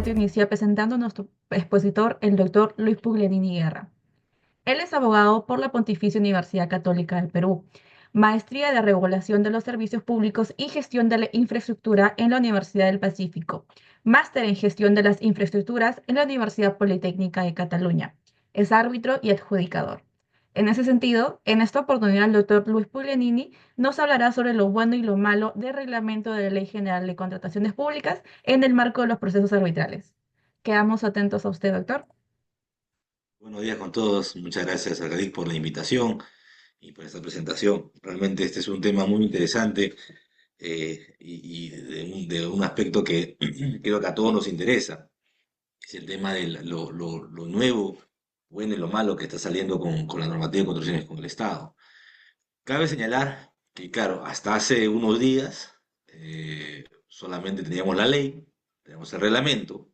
relato inicia presentando a nuestro expositor, el doctor Luis Puglianini Guerra. Él es abogado por la Pontificia Universidad Católica del Perú, maestría de Regulación de los Servicios Públicos y Gestión de la Infraestructura en la Universidad del Pacífico, máster en Gestión de las Infraestructuras en la Universidad Politécnica de Cataluña. Es árbitro y adjudicador. En ese sentido, en esta oportunidad el doctor Luis Puglianini nos hablará sobre lo bueno y lo malo del reglamento de la Ley General de Contrataciones Públicas en el marco de los procesos arbitrales. Quedamos atentos a usted, doctor. Buenos días con todos. Muchas gracias, Alcalí, por la invitación y por esta presentación. Realmente este es un tema muy interesante y de un aspecto que creo que a todos nos interesa. Es el tema de lo nuevo, bueno y lo malo que está saliendo con la normativa de construcciones con el Estado. Cabe señalar que, claro, hasta hace unos días solamente teníamos la ley, teníamos el reglamento.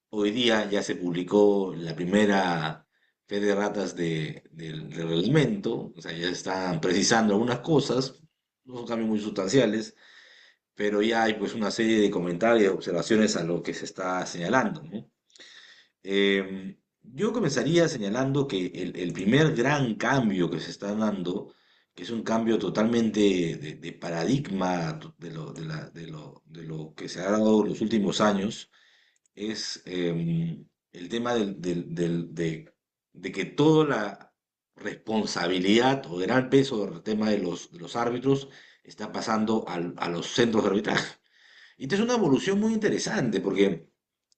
Hoy día ya se publicó la primera fe de ratas del reglamento, o sea, ya están precisando algunas cosas, no son cambios muy sustanciales, pero ya hay pues una serie de comentarios y observaciones a lo que se está señalando, ¿no? Yo comenzaría señalando que el primer gran cambio que se está dando, que es un cambio totalmente de paradigma de lo que se ha dado en los últimos años, es el tema de que toda la responsabilidad o gran peso del tema de los árbitros está pasando a los centros de arbitraje. Y esta es una evolución muy interesante porque,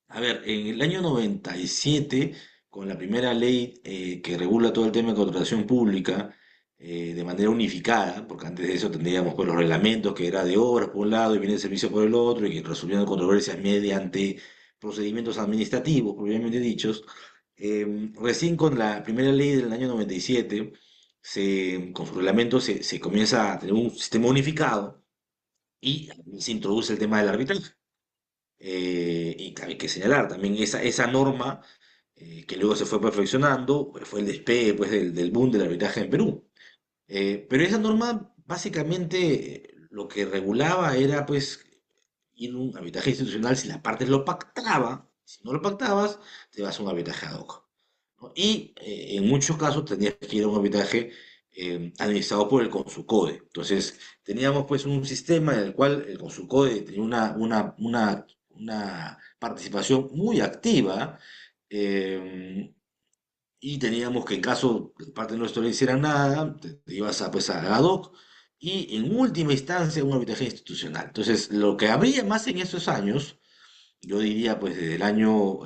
a ver, en el año 97, con la primera ley que regula todo el tema de contratación pública, de manera unificada, porque antes de eso tendríamos pues, los reglamentos que era de obras por un lado y viene el servicio por el otro, y que resolvían controversias mediante procedimientos administrativos, propiamente dichos. Recién con la primera ley del año 97, con su reglamento se comienza a tener un sistema unificado y se introduce el tema del arbitraje. Y hay que señalar también esa norma que luego se fue perfeccionando, fue el despegue pues, del boom del arbitraje en Perú. Pero esa norma básicamente lo que regulaba era pues ir a un arbitraje institucional si las partes lo pactaban, si no lo pactabas, te vas a un arbitraje ad hoc, ¿no? Y en muchos casos tenías que ir a un arbitraje administrado por el Consucode. Entonces teníamos pues un sistema en el cual el Consucode tenía una participación muy activa, eh, y teníamos que en caso de parte nuestra no hiciera nada, te ibas a, pues, a ad hoc y en última instancia un arbitraje institucional. Entonces, lo que habría más en esos años, yo diría pues desde el año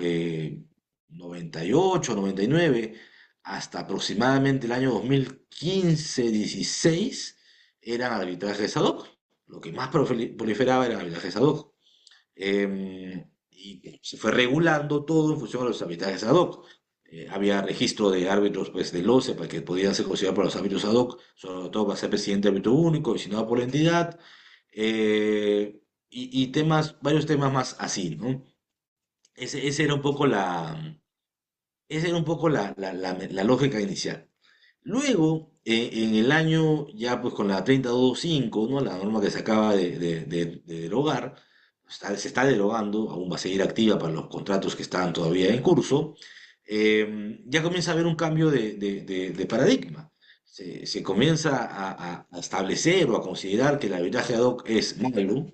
98, 99 hasta aproximadamente el año 2015-16, eran arbitrajes ad hoc. Lo que más proliferaba eran arbitrajes ad hoc. Y se fue regulando todo en función a los arbitrajes ad hoc. Había registro de árbitros pues, del OCE para que podían ser considerados por los árbitros ad hoc, sobre todo para ser presidente árbitro único, designado por la entidad, y varios temas más así, ¿no? Ese, ese era un poco la, Esa era un poco la lógica inicial. Luego, en el año, ya pues con la 3025, ¿no? La norma que se acaba de derogar, se está derogando, aún va a seguir activa para los contratos que están todavía en curso, ya comienza a haber un cambio de paradigma. Se comienza a establecer o a considerar que el arbitraje ad hoc es malo,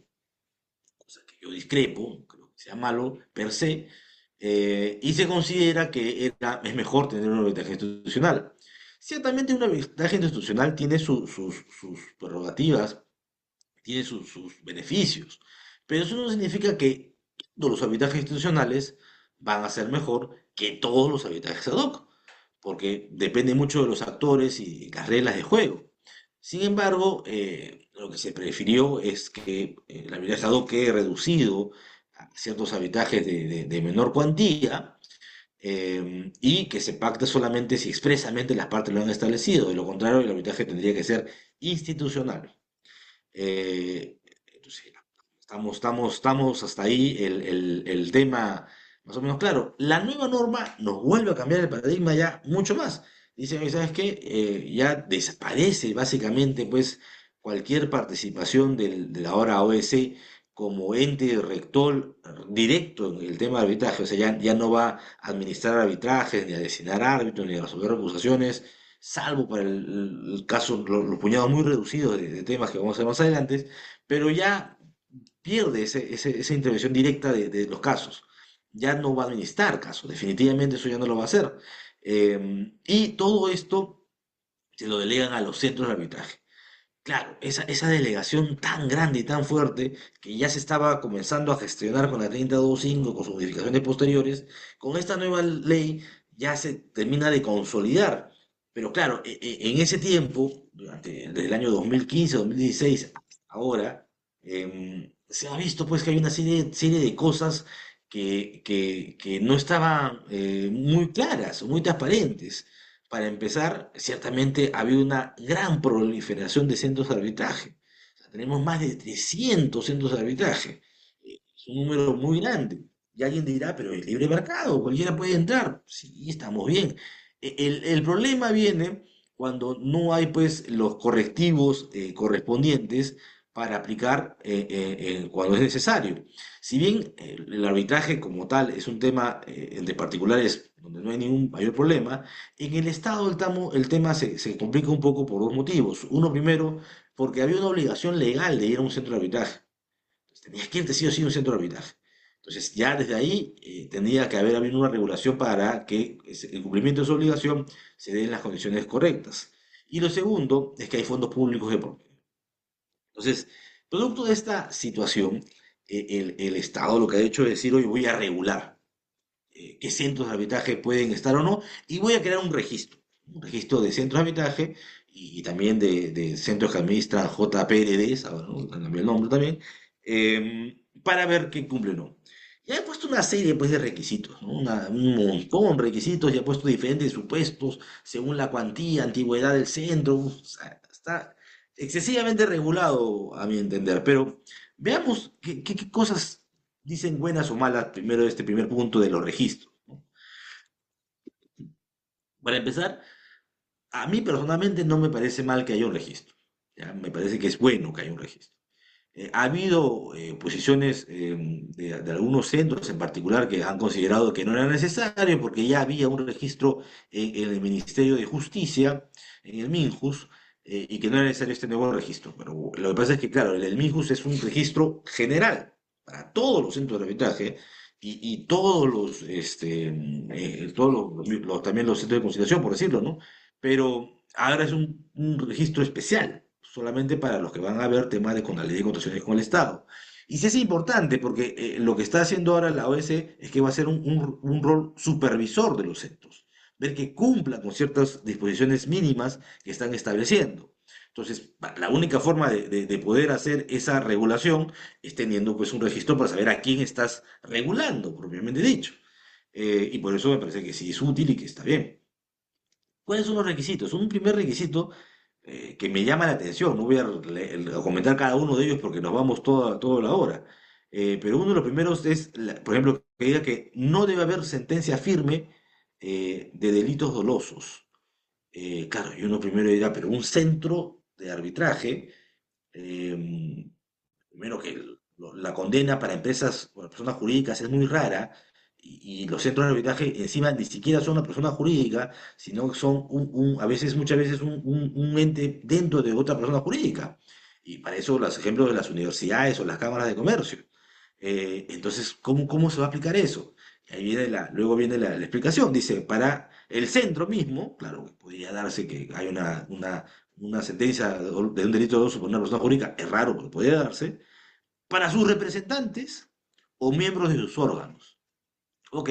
cosa que yo discrepo, creo que sea malo per se, y se considera que es mejor tener un arbitraje institucional. Ciertamente un arbitraje institucional tiene sus prerrogativas, tiene sus beneficios, pero eso no significa que todos los arbitrajes institucionales van a ser mejor que todos los arbitrajes ad hoc, porque depende mucho de los actores y las reglas de juego. Sin embargo, lo que se prefirió es que el arbitraje ad hoc quede reducido a ciertos arbitrajes de menor cuantía, y que se pacte solamente si expresamente las partes lo han establecido. De lo contrario, el arbitraje tendría que ser institucional. Entonces, estamos hasta ahí el tema más o menos claro. La nueva norma nos vuelve a cambiar el paradigma ya mucho más. Dice, "Oye, ¿sabes qué? Ya desaparece básicamente pues cualquier participación de la ahora OEC como ente rector directo en el tema de arbitraje, o sea, ya no va a administrar arbitrajes, ni a designar árbitros, ni a resolver acusaciones, salvo para el caso, los puñados muy reducidos de temas que vamos a ver más adelante, pero ya pierde esa intervención directa de los casos. Ya no va a administrar casos, definitivamente eso ya no lo va a hacer. Y todo esto se lo delegan a los centros de arbitraje. Claro, esa delegación tan grande y tan fuerte que ya se estaba comenzando a gestionar con la 3025, con sus modificaciones posteriores, con esta nueva ley ya se termina de consolidar. Pero claro, en ese tiempo, desde el año 2015, 2016 hasta ahora, se ha visto pues que hay una serie de cosas que no estaban muy claras o muy transparentes. Para empezar, ciertamente ha habido una gran proliferación de centros de arbitraje. O sea, tenemos más de 300 centros de arbitraje. Es un número muy grande. Y alguien dirá, pero es libre mercado, cualquiera puede entrar. Sí, estamos bien. El problema viene cuando no hay pues los correctivos correspondientes para aplicar cuando es necesario. Si bien el arbitraje como tal es un tema de particulares donde no hay ningún mayor problema, en el Estado el tema se complica un poco por dos motivos. Uno primero, porque había una obligación legal de ir a un centro de arbitraje. Entonces, tenías que irte sí o sí a un centro de arbitraje. Entonces ya desde ahí tendría que haber habido una regulación para que el cumplimiento de su obligación se dé en las condiciones correctas. Y lo segundo es que hay fondos públicos de por medio. Entonces, producto de esta situación, el Estado lo que ha hecho es decir, hoy voy a regular qué centros de arbitraje pueden estar o no, y voy a crear un registro de centros de arbitraje y también de centros que administran JPRDs, ahora ¿no? Cambió el nombre también, para ver qué cumple o no. Ya he puesto una serie pues, de requisitos, ¿no? Un montón de requisitos, ya he puesto diferentes supuestos según la cuantía, antigüedad del centro, o sea, está excesivamente regulado a mi entender, pero veamos qué cosas dicen buenas o malas primero de este primer punto de los registros, ¿no? Para empezar, a mí personalmente no me parece mal que haya un registro. ¿Ya? Me parece que es bueno que haya un registro. Ha habido posiciones de algunos centros en particular que han considerado que no era necesario porque ya había un registro en el Ministerio de Justicia, en el MINJUS, y que no era necesario este nuevo registro. Pero lo que pasa es que, claro, el MINJUS es un registro general para todos los centros de arbitraje y todos también los centros de conciliación, por decirlo, ¿no? Pero ahora es un registro especial solamente para los que van a ver temas de con la ley de contrataciones con el Estado. Y sí es importante porque lo que está haciendo ahora la OS es que va a ser un rol supervisor de los centros, ver que cumplan con ciertas disposiciones mínimas que están estableciendo. Entonces, la única forma de poder hacer esa regulación es teniendo pues un registro para saber a quién estás regulando, propiamente dicho. Y por eso me parece que sí es útil y que está bien. ¿Cuáles son los requisitos? Un primer requisito que me llama la atención, no voy a comentar cada uno de ellos porque nos vamos toda la hora. Pero uno de los primeros es, por ejemplo, que diga que no debe haber sentencia firme de delitos dolosos. Claro, y uno primero dirá, pero un centro de arbitraje, eh, primero que la condena para empresas o personas jurídicas es muy rara, y los centros de arbitraje encima ni siquiera son una persona jurídica, sino que son a veces, muchas veces un ente dentro de otra persona jurídica. Y para eso los ejemplos de las universidades o las cámaras de comercio. Entonces, ¿cómo se va a aplicar eso? Y ahí viene luego viene la explicación. Dice, para el centro mismo, claro, podría darse que hay una sentencia de un delito doloso por una persona jurídica, es raro, pero podría darse, para sus representantes o miembros de sus órganos. Ok,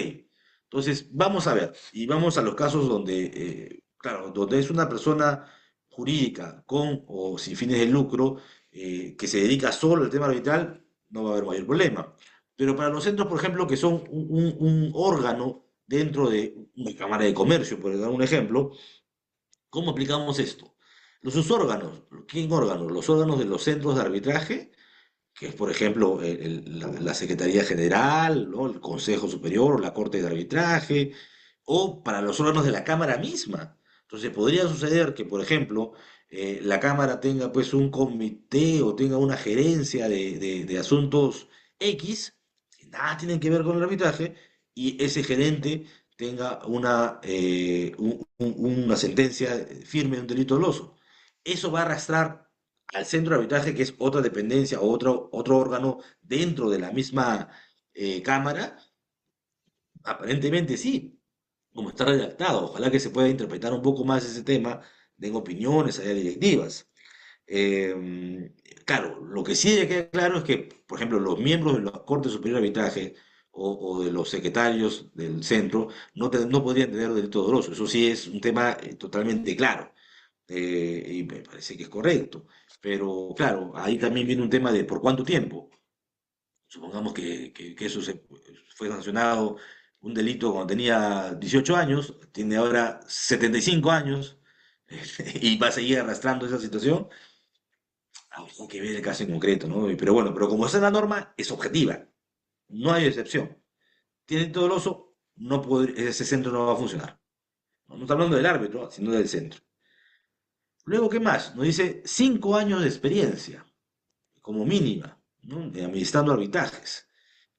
entonces vamos a ver, y vamos a los casos donde, claro, donde es una persona jurídica con o sin fines de lucro que se dedica solo al tema arbitral, no va a haber mayor problema. Pero para los centros, por ejemplo, que son un órgano dentro de una cámara de comercio, por dar un ejemplo, ¿cómo aplicamos esto? Los órganos, ¿quién órganos? Los órganos de los centros de arbitraje que es, por ejemplo, la Secretaría General, ¿no? El Consejo Superior o la Corte de Arbitraje, o para los órganos de la Cámara misma. Entonces, podría suceder que, por ejemplo, la Cámara tenga pues un comité o tenga una gerencia de asuntos X, que nada tienen que ver con el arbitraje, y ese gerente tenga una sentencia firme de un delito doloso. Eso va a arrastrar al centro de arbitraje, que es otra dependencia o otro órgano dentro de la misma Cámara. Aparentemente sí, como está redactado. Ojalá que se pueda interpretar un poco más ese tema, den opiniones, haya directivas. Claro, lo que sí debe quedar claro es que, por ejemplo, los miembros de la Corte Superior de Arbitraje o de los secretarios del centro no podrían tener delito doloso. Eso sí es un tema totalmente claro, y me parece que es correcto. Pero claro, ahí también viene un tema de por cuánto tiempo. Supongamos que eso fue sancionado un delito cuando tenía 18 años, tiene ahora 75 años y va a seguir arrastrando esa situación. Hay que ver el caso en concreto, ¿no? Pero bueno, pero como esa es la norma, es objetiva, no hay excepción. Tiene delito doloso, ese centro no va a funcionar. No está hablando del árbitro, sino del centro. Luego, ¿qué más? Nos dice 5 años de experiencia, como mínima, ¿no? De administrando arbitrajes.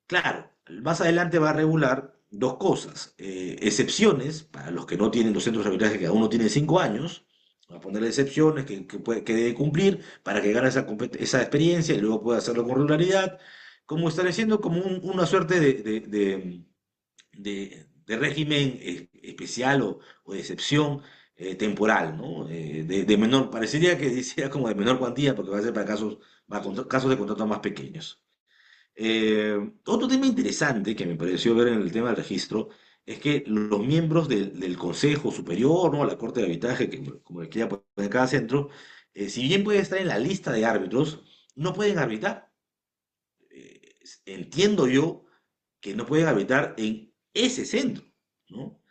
Claro, más adelante va a regular dos cosas: excepciones para los que no tienen los centros de arbitraje, que aún no tienen 5 años, va a ponerle excepciones que debe cumplir para que gane esa experiencia y luego pueda hacerlo con regularidad, como estableciendo como una suerte de régimen especial o de excepción temporal, ¿no? Menor, parecería que decía como de menor cuantía, porque va a ser para casos de contratos más pequeños. Otro tema interesante que me pareció ver en el tema del registro es que los miembros del Consejo Superior, ¿no? La Corte de Arbitraje, que como le quiera poner cada centro, si bien puede estar en la lista de árbitros, no pueden arbitrar. Entiendo yo que no pueden arbitrar en ese centro, ¿no?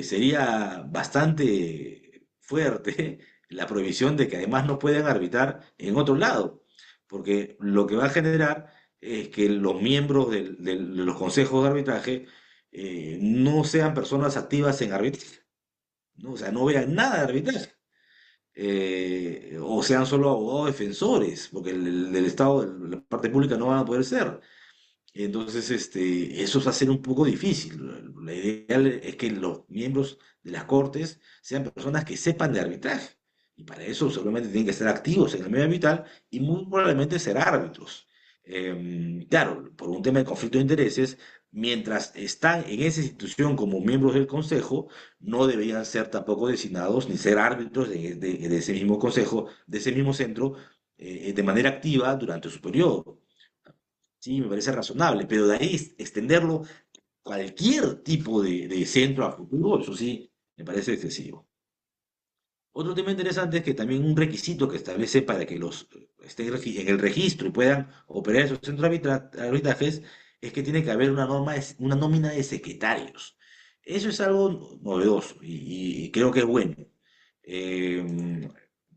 Sería bastante fuerte la prohibición de que además no puedan arbitrar en otro lado, porque lo que va a generar es que los miembros de los consejos de arbitraje no sean personas activas en arbitraje, ¿no? O sea, no vean nada de arbitraje, o sean solo abogados defensores, porque del Estado, de la parte pública no van a poder ser. Entonces, eso va a ser un poco difícil. La ideal es que los miembros de las cortes sean personas que sepan de arbitraje. Y para eso seguramente tienen que estar activos en el medio arbitral y muy probablemente ser árbitros. Claro, por un tema de conflicto de intereses, mientras están en esa institución como miembros del consejo, no deberían ser tampoco designados ni ser árbitros de ese mismo consejo, de ese mismo centro, de manera activa durante su periodo. Sí, me parece razonable, pero de ahí extenderlo cualquier tipo de centro a futuro, eso sí, me parece excesivo. Otro tema interesante es que también un requisito que establece para que los estén en el registro y puedan operar esos centros de arbitrajes es que tiene que haber una nómina de secretarios. Eso es algo novedoso y creo que es bueno. Eh,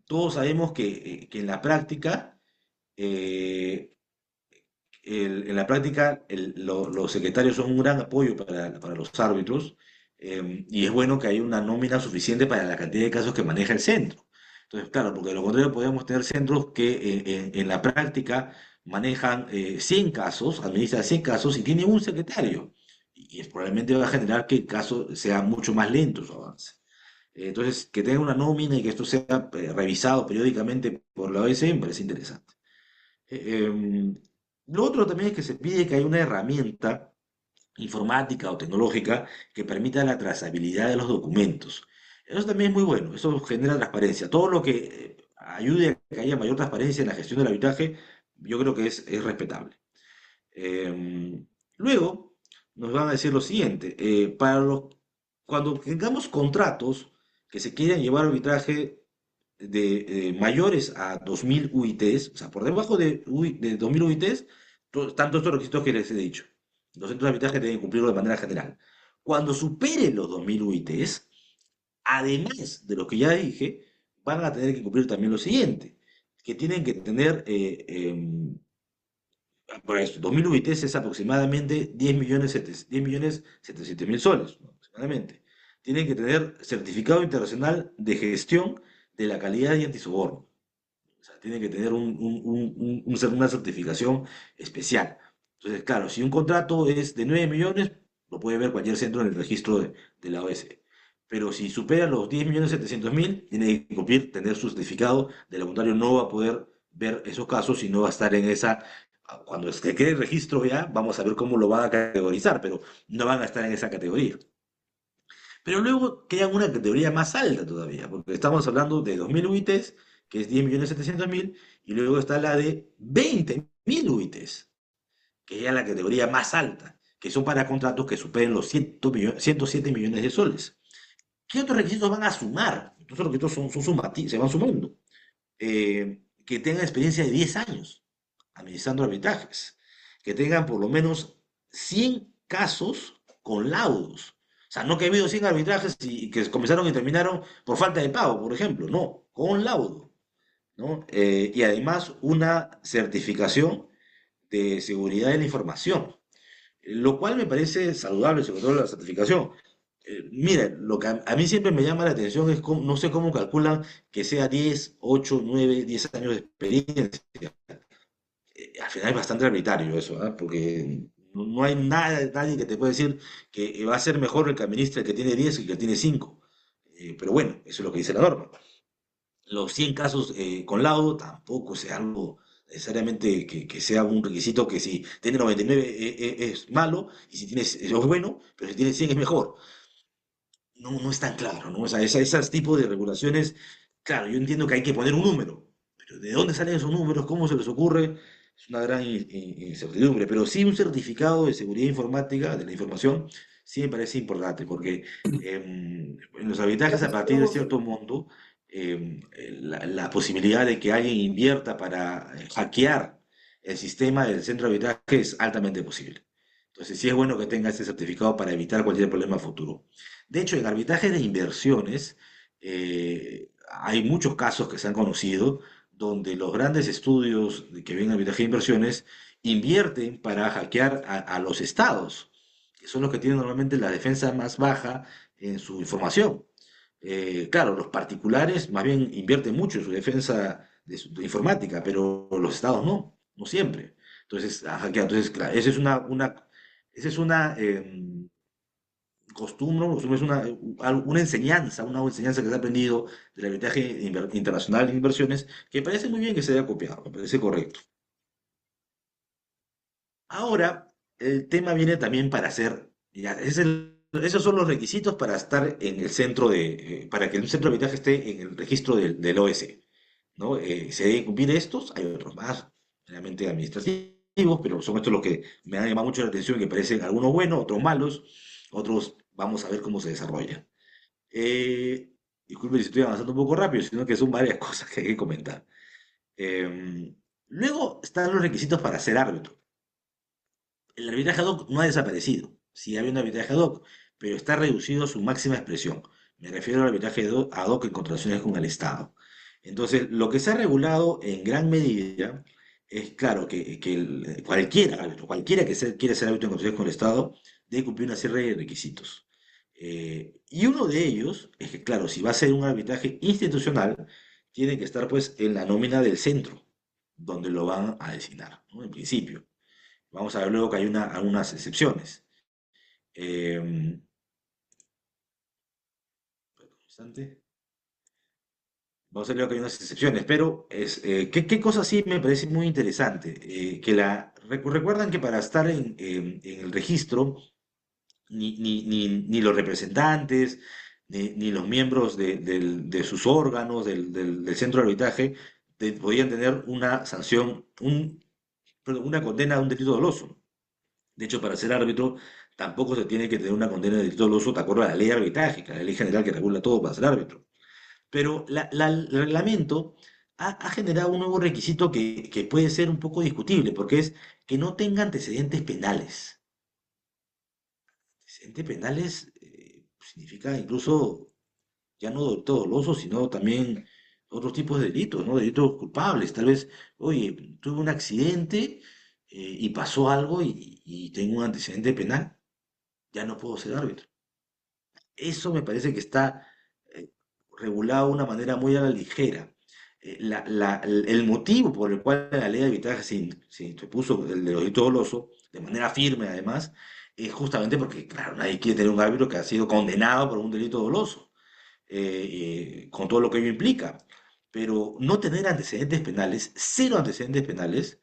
Todos sabemos que en la práctica eh, en la práctica, los secretarios son un gran apoyo para los árbitros, y es bueno que haya una nómina suficiente para la cantidad de casos que maneja el centro. Entonces, claro, porque de lo contrario podemos tener centros que en la práctica manejan 100 casos, administran 100 casos y tienen un secretario. Y probablemente va a generar que el caso sea mucho más lento su avance. Entonces, que tenga una nómina y que esto sea revisado periódicamente por la OSC me parece interesante. Lo otro también es que se pide que haya una herramienta informática o tecnológica que permita la trazabilidad de los documentos. Eso también es muy bueno, eso genera transparencia. Todo lo que ayude a que haya mayor transparencia en la gestión del arbitraje, yo creo que es respetable. Luego, nos van a decir lo siguiente: cuando tengamos contratos que se quieran llevar a arbitraje mayores a 2000 UITs, o sea, por debajo de 2000 UITs, tanto estos requisitos que les he dicho. Los centros de arbitraje deben cumplirlo de manera general. Cuando supere los 2000 UITs, además de lo que ya dije, van a tener que cumplir también lo siguiente, que tienen que tener, por eso, 2000 UITs es aproximadamente 10.700.000 soles, ¿no? Aproximadamente. Tienen que tener certificado internacional de gestión de la calidad y antisoborno. O sea, tiene que tener una certificación especial. Entonces, claro, si un contrato es de 9 millones, lo puede ver cualquier centro en el registro de la OS. Pero si supera los 10.700.000, tiene que cumplir, tener su certificado. De lo contrario, no va a poder ver esos casos y no va a estar en esa. Cuando se quede el registro ya, vamos a ver cómo lo van a categorizar, pero no van a estar en esa categoría. Pero luego queda una categoría más alta todavía, porque estamos hablando de 2.000 UITs, que es 10.700.000, y luego está la de 20.000 UITs, que es ya la categoría más alta, que son para contratos que superen los 107 millones de soles. ¿Qué otros requisitos van a sumar? Estos requisitos se van sumando. Que tengan experiencia de 10 años administrando arbitrajes, que tengan por lo menos 100 casos con laudos. O sea, no que ha habido 100 arbitrajes y que comenzaron y terminaron por falta de pago, por ejemplo, no, con laudo, ¿no? Y además una certificación de seguridad de la información, lo cual me parece saludable, sobre todo la certificación. Mira, lo que a mí siempre me llama la atención es cómo, no sé cómo calculan que sea 10, 8, 9, 10 años de experiencia. Al final es bastante arbitrario eso, ¿ah? Porque no hay nadie que te pueda decir que va a ser mejor el que administra el que tiene 10 que el que tiene 5. Pero bueno, eso es lo que dice la norma. Los 100 casos con laudo tampoco es algo necesariamente que sea un requisito que si tiene 99 es malo y si tiene, es bueno, pero si tiene 100 es mejor. No es tan claro, ¿no? O sea, esas tipos de regulaciones, claro, yo entiendo que hay que poner un número, pero ¿de dónde salen esos números? ¿Cómo se les ocurre? Es una gran incertidumbre, pero sí un certificado de seguridad informática, de la información, sí me parece importante, porque en los arbitrajes a partir de cierto monto, la posibilidad de que alguien invierta para hackear el sistema del centro de arbitraje es altamente posible. Entonces sí es bueno que tenga ese certificado para evitar cualquier problema futuro. De hecho, en arbitraje de inversiones hay muchos casos que se han conocido donde los grandes estudios que ven arbitraje de inversiones invierten para hackear a los estados, que son los que tienen normalmente la defensa más baja en su información. Claro, los particulares más bien invierten mucho en su defensa de informática, pero los estados no siempre. Entonces, entonces claro, esa es costumbre es una enseñanza que se ha aprendido del arbitraje internacional de inversiones, que parece muy bien que se haya copiado, me parece correcto. Ahora, el tema viene también para hacer, esos son los requisitos para estar en el centro para que el centro de arbitraje esté en el registro del OS, ¿no? Se deben cumplir estos, hay otros más, meramente administrativos, pero son estos los que me han llamado mucho la atención y que parecen algunos buenos, otros malos, otros vamos a ver cómo se desarrollan. Disculpe si estoy avanzando un poco rápido, sino que son varias cosas que hay que comentar. Luego están los requisitos para ser árbitro. El arbitraje ad hoc no ha desaparecido. Sí había un arbitraje ad hoc, pero está reducido a su máxima expresión. Me refiero al arbitraje ad hoc en contrataciones con el Estado. Entonces, lo que se ha regulado en gran medida es, claro, que cualquier árbitro, cualquiera que quiera ser árbitro en contrataciones con el Estado, debe cumplir una serie de requisitos. Y uno de ellos es que, claro, si va a ser un arbitraje institucional, tiene que estar pues en la nómina del centro, donde lo van a designar, ¿no? En principio. Vamos a ver luego que hay algunas excepciones. Eh, un instante. Vamos a ver luego que hay unas excepciones, pero ¿qué cosa sí me parece muy interesante? Recuerdan que para estar en el registro, ni los representantes, ni los miembros de sus órganos, del centro de arbitraje, podían tener una sanción, perdón, una condena de un delito doloso. De hecho, para ser árbitro tampoco se tiene que tener una condena de delito doloso de acuerdo a la ley arbitraje, la ley general que regula todo para ser árbitro. Pero el reglamento ha generado un nuevo requisito que puede ser un poco discutible, porque es que no tenga antecedentes penales. Antecedentes penales significa incluso ya no delito doloso, sino también otros tipos de delitos, ¿no? Delitos culpables. Tal vez, oye, tuve un accidente y pasó algo y tengo un antecedente penal, ya no puedo ser árbitro. Eso me parece que está regulado de una manera muy a la ligera. El motivo por el cual la ley de arbitraje se interpuso, el de los delitos doloso, de manera firme además, es justamente porque, claro, nadie quiere tener un árbitro que ha sido condenado por un delito doloso, con todo lo que ello implica. Pero no tener antecedentes penales, cero antecedentes penales,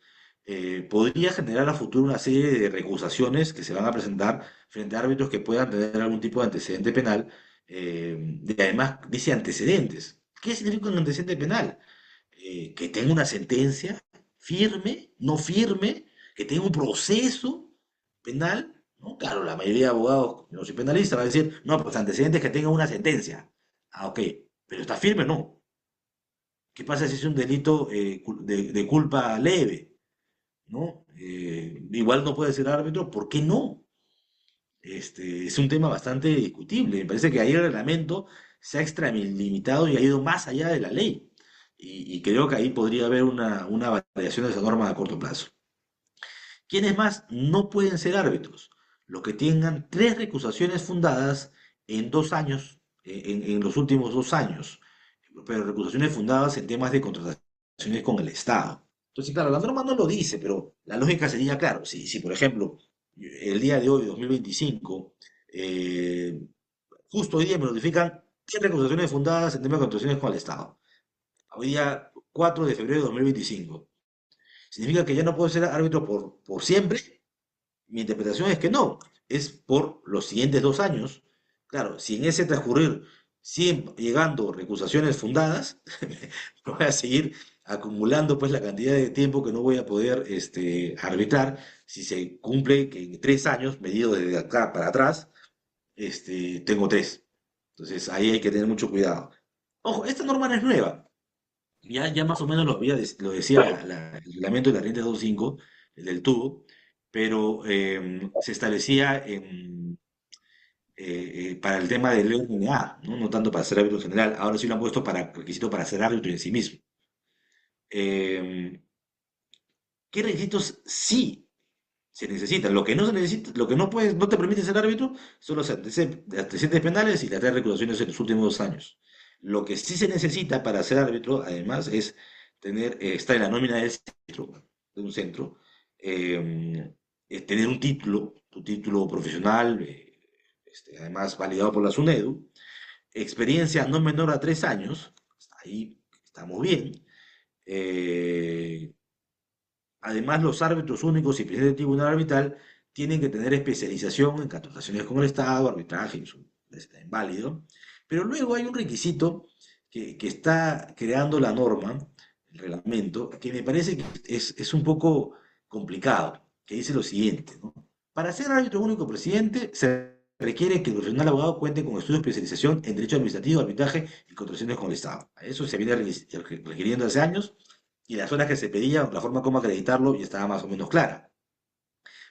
podría generar a futuro una serie de recusaciones que se van a presentar frente a árbitros que puedan tener algún tipo de antecedente penal. Además, dice antecedentes. ¿Qué significa un antecedente penal? Que tenga una sentencia firme, no firme, que tenga un proceso penal, ¿no? Claro, la mayoría de abogados, no soy penalista, va a decir, no, pues antecedentes que tengan una sentencia. Ah, ok, pero está firme, o no. ¿Qué pasa si es un delito de culpa leve? ¿No? Igual no puede ser árbitro, ¿por qué no? Es un tema bastante discutible. Me parece que ahí el reglamento se ha extralimitado y ha ido más allá de la ley. Y creo que ahí podría haber una variación de esa norma a corto plazo. ¿Quiénes más no pueden ser árbitros? Los que tengan tres recusaciones fundadas en 2 años, en los últimos 2 años, pero recusaciones fundadas en temas de contrataciones con el Estado. Entonces, claro, la norma no lo dice, pero la lógica sería, claro, si por ejemplo, el día de hoy, 2025, eh, justo hoy día me notifican 100 recusaciones fundadas en temas de contrataciones con el Estado. Hoy día, 4 de febrero de 2025. ¿Significa que ya no puedo ser árbitro por siempre? Mi interpretación es que no, es por los siguientes 2 años. Claro, si en ese transcurrir siguen llegando recusaciones fundadas, voy a seguir acumulando pues la cantidad de tiempo que no voy a poder arbitrar si se cumple que en 3 años, medido desde acá para atrás, tengo tres. Entonces ahí hay que tener mucho cuidado. Ojo, esta norma no es nueva. Ya más o menos lo decía el reglamento de la renta 25, el del tubo, pero se establecía para el tema del LNA, ¿no? No tanto para ser árbitro en general. Ahora sí lo han puesto para requisito para ser árbitro en sí mismo. Em, ¿Qué requisitos sí se necesitan? Lo que no se necesita, lo que no puedes, no te permite ser árbitro son los antecedentes penales y las tres recusaciones en los últimos 2 años. Lo que sí se necesita para ser árbitro, además, es estar en la nómina del centro, de un centro, eh, tener un título profesional, además validado por la SUNEDU, experiencia no menor a 3 años, hasta ahí estamos bien. eh, Además, los árbitros únicos y presidentes del tribunal arbitral tienen que tener especialización en contrataciones con el Estado, arbitraje, eso es válido. Pero luego hay un requisito que está creando la norma, el reglamento, que me parece que es un poco complicado, que dice lo siguiente, ¿no? Para ser árbitro único presidente se requiere que el profesional abogado cuente con estudios de especialización en derecho administrativo, arbitraje y contrataciones con el Estado. Eso se viene requiriendo hace años y las horas que se pedía, la forma como acreditarlo ya estaba más o menos clara.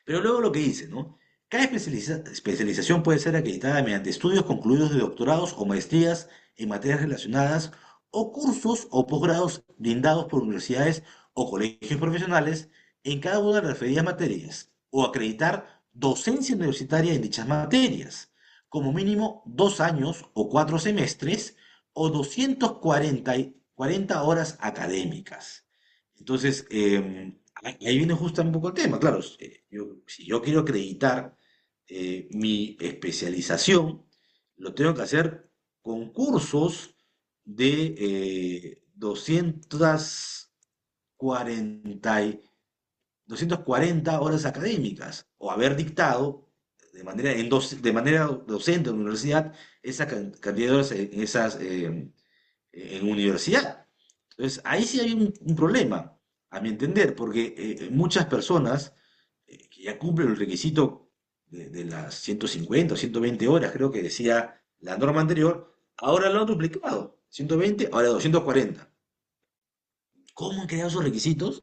Pero luego lo que dice, ¿no? Cada especialización puede ser acreditada mediante estudios concluidos de doctorados o maestrías en materias relacionadas o cursos o posgrados brindados por universidades o colegios profesionales en cada una de las referidas materias o acreditar docencia universitaria en dichas materias, como mínimo 2 años o 4 semestres o 240 horas académicas. Entonces, ahí viene justo un poco el tema, claro. Si yo quiero acreditar mi especialización, lo tengo que hacer con cursos de 240, 240 horas académicas, o haber dictado de manera docente en la universidad esa cantidad de horas en universidad. Entonces, ahí sí hay un problema, a mi entender, porque muchas personas que ya cumplen el requisito de las 150 o 120 horas, creo que decía la norma anterior, ahora lo han duplicado, 120, ahora 240. ¿Cómo han creado esos requisitos?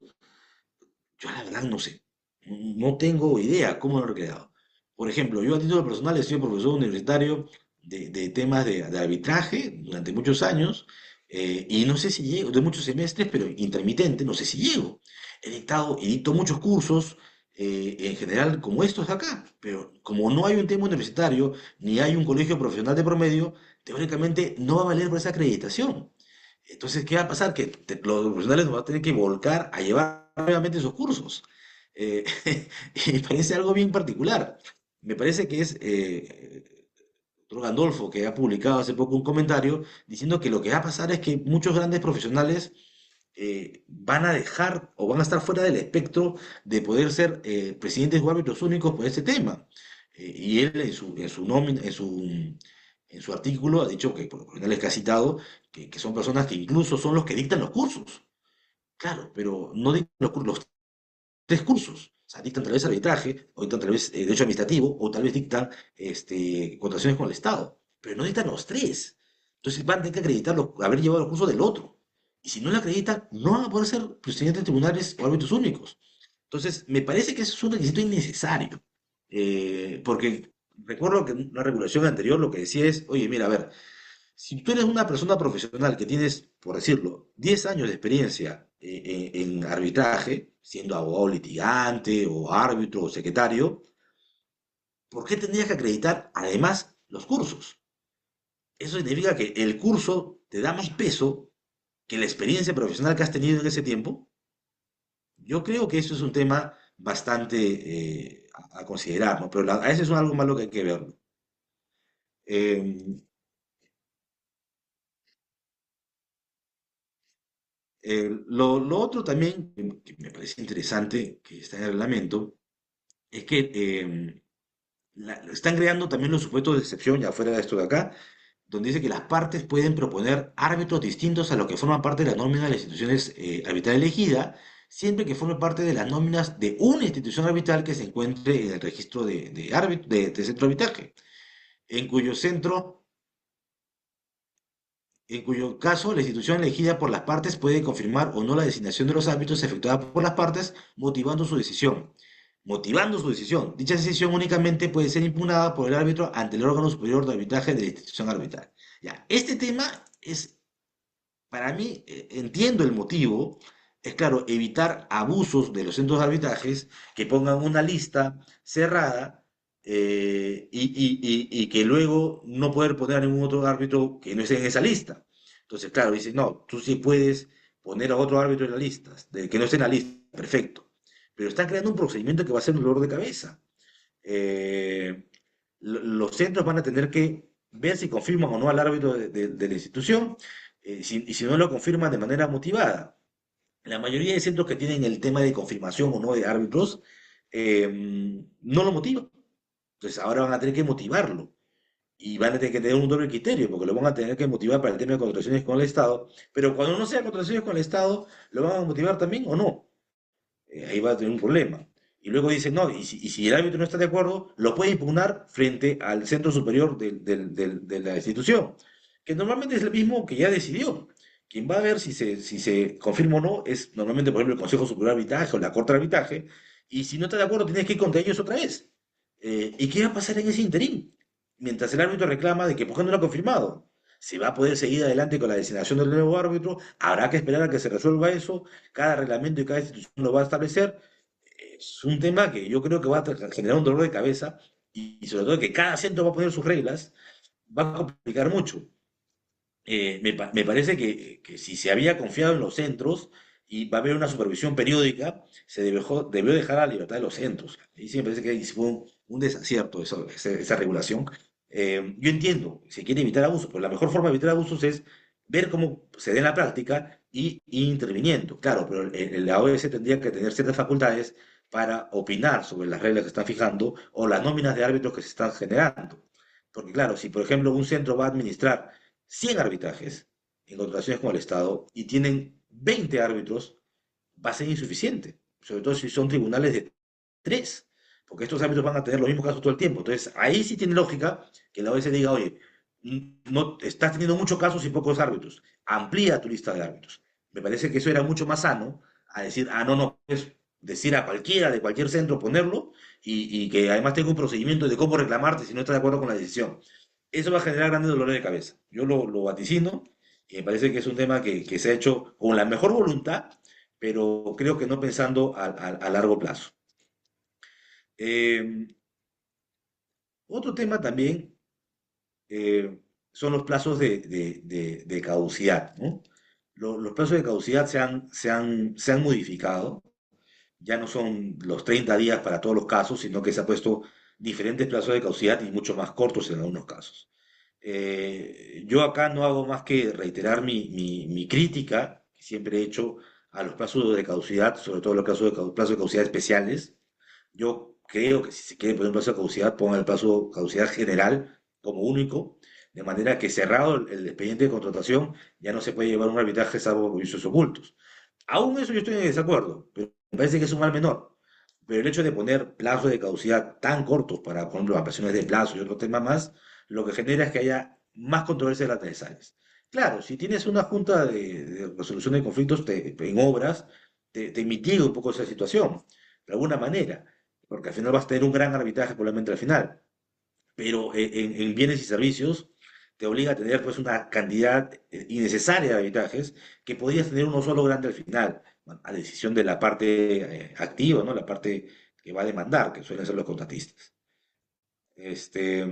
Yo la verdad no sé, no tengo idea cómo lo han creado. Por ejemplo, yo a título personal he sido profesor universitario de temas de arbitraje durante muchos años y no sé si llego, de muchos semestres, pero intermitente, no sé si llego. He dictado y dicto muchos cursos en general como estos de acá. Pero como no hay un tema universitario, ni hay un colegio profesional de promedio, teóricamente no va a valer por esa acreditación. Entonces, ¿qué va a pasar? Que los profesionales nos van a tener que volcar a llevar nuevamente esos cursos. Eh, y me parece algo bien particular. Me parece que es doctor Gandolfo, que ha publicado hace poco un comentario diciendo que lo que va a pasar es que muchos grandes profesionales van a dejar o van a estar fuera del espectro de poder ser presidentes o árbitros únicos por este tema. Y él en su artículo ha dicho que, por los profesionales que ha citado, que son personas que incluso son los que dictan los cursos. Claro, pero no dictan los tres cursos. O sea, dictan tal vez arbitraje, o dictan tal vez derecho administrativo, o tal vez dictan contrataciones con el Estado, pero no dictan los tres. Entonces van a tener que acreditar haber llevado el curso del otro. Y si no lo acreditan, no van a poder ser presidentes de tribunales o árbitros únicos. Entonces, me parece que eso es un requisito innecesario. Porque recuerdo que en una regulación anterior lo que decía es, oye, mira, a ver, si tú eres una persona profesional que tienes, por decirlo, 10 años de experiencia en arbitraje, siendo abogado litigante o árbitro o secretario, ¿por qué tendrías que acreditar además los cursos? Eso significa que el curso te da más peso que la experiencia profesional que has tenido en ese tiempo. Yo creo que eso es un tema bastante a considerar, ¿no? Pero a veces es algo malo que hay que verlo. Eh, lo otro también que me parece interesante, que está en el reglamento, es que están creando también los supuestos de excepción, ya fuera de esto de acá, donde dice que las partes pueden proponer árbitros distintos a los que forman parte de la nómina de las instituciones arbitral elegida, siempre que forme parte de las nóminas de una institución arbitral que se encuentre en el registro de centro de arbitraje, en cuyo centro en cuyo caso la institución elegida por las partes puede confirmar o no la designación de los árbitros efectuada por las partes, motivando su decisión. Motivando su decisión. Dicha decisión únicamente puede ser impugnada por el árbitro ante el órgano superior de arbitraje de la institución arbitral. Ya, este tema es, para mí, entiendo el motivo, es claro, evitar abusos de los centros de arbitrajes que pongan una lista cerrada y que luego no poder poner a ningún otro árbitro que no esté en esa lista. Entonces, claro, dice, no, tú sí puedes poner a otro árbitro en la lista, que no esté en la lista, perfecto. Pero están creando un procedimiento que va a ser un dolor de cabeza. Eh, los centros van a tener que ver si confirman o no al árbitro de la institución, y si no lo confirman de manera motivada. La mayoría de centros que tienen el tema de confirmación o no de árbitros no lo motivan. Entonces ahora van a tener que motivarlo y van a tener que tener un doble criterio porque lo van a tener que motivar para el tema de contrataciones con el Estado. Pero cuando no sea contrataciones con el Estado, ¿lo van a motivar también o no? Ahí va a tener un problema. Y luego dice, no, y si el árbitro no está de acuerdo, lo puede impugnar frente al centro superior de la institución, que normalmente es el mismo que ya decidió. Quien va a ver si se confirma o no es normalmente, por ejemplo, el Consejo Superior de Arbitraje o la Corte de Arbitraje, y si no está de acuerdo, tienes que ir contra ellos otra vez. ¿Y qué va a pasar en ese interín? Mientras el árbitro reclama de que por qué no lo ha confirmado. Se va a poder seguir adelante con la designación del nuevo árbitro, habrá que esperar a que se resuelva eso, cada reglamento y cada institución lo va a establecer. Es un tema que yo creo que va a generar un dolor de cabeza y sobre todo que cada centro va a poner sus reglas, va a complicar mucho. Me parece que si se había confiado en los centros y va a haber una supervisión periódica, debió dejar la libertad de los centros. Y sí me parece que ahí sí fue un desacierto esa regulación. Yo entiendo, se quiere evitar abusos, pero la mejor forma de evitar abusos es ver cómo se da en la práctica y interviniendo. Claro, pero la OS tendría que tener ciertas facultades para opinar sobre las reglas que están fijando o las nóminas de árbitros que se están generando. Porque claro, si por ejemplo un centro va a administrar 100 arbitrajes en contrataciones con el Estado y tienen 20 árbitros, va a ser insuficiente, sobre todo si son tribunales de 3, porque estos árbitros van a tener los mismos casos todo el tiempo. Entonces, ahí sí tiene lógica que la OS diga, oye, no, estás teniendo muchos casos y pocos árbitros, amplía tu lista de árbitros. Me parece que eso era mucho más sano a decir, no, no, es decir a cualquiera de cualquier centro ponerlo y que además tenga un procedimiento de cómo reclamarte si no estás de acuerdo con la decisión. Eso va a generar grandes dolores de cabeza. Yo lo vaticino y me parece que es un tema que se ha hecho con la mejor voluntad, pero creo que no pensando a largo plazo. Em, Otro tema también eh, son los plazos de caducidad, ¿no? Los plazos de caducidad se han modificado. Ya no son los 30 días para todos los casos, sino que se ha puesto diferentes plazos de caducidad y mucho más cortos en algunos casos. Yo acá no hago más que reiterar mi crítica, que siempre he hecho a los plazos de caducidad, sobre todo los plazos de caducidad especiales. Yo creo que si se quiere poner un plazo de caducidad, ponga el plazo de caducidad general como único, de manera que cerrado el expediente de contratación ya no se puede llevar un arbitraje salvo vicios ocultos. Aún eso yo estoy en desacuerdo, pero me parece que es un mal menor. Pero el hecho de poner plazos de caducidad tan cortos para, por ejemplo, ampliaciones de plazo y otro tema más, lo que genera es que haya más controversias de las necesarias. Claro, si tienes una junta de resolución de conflictos en obras, te mitiga un poco esa situación, de alguna manera, porque al final vas a tener un gran arbitraje probablemente al final, pero en bienes y servicios te obliga a tener pues una cantidad innecesaria de arbitrajes que podías tener uno solo grande al final, bueno, a decisión de la parte activa, ¿no? La parte que va a demandar, que suelen ser los contratistas. Este,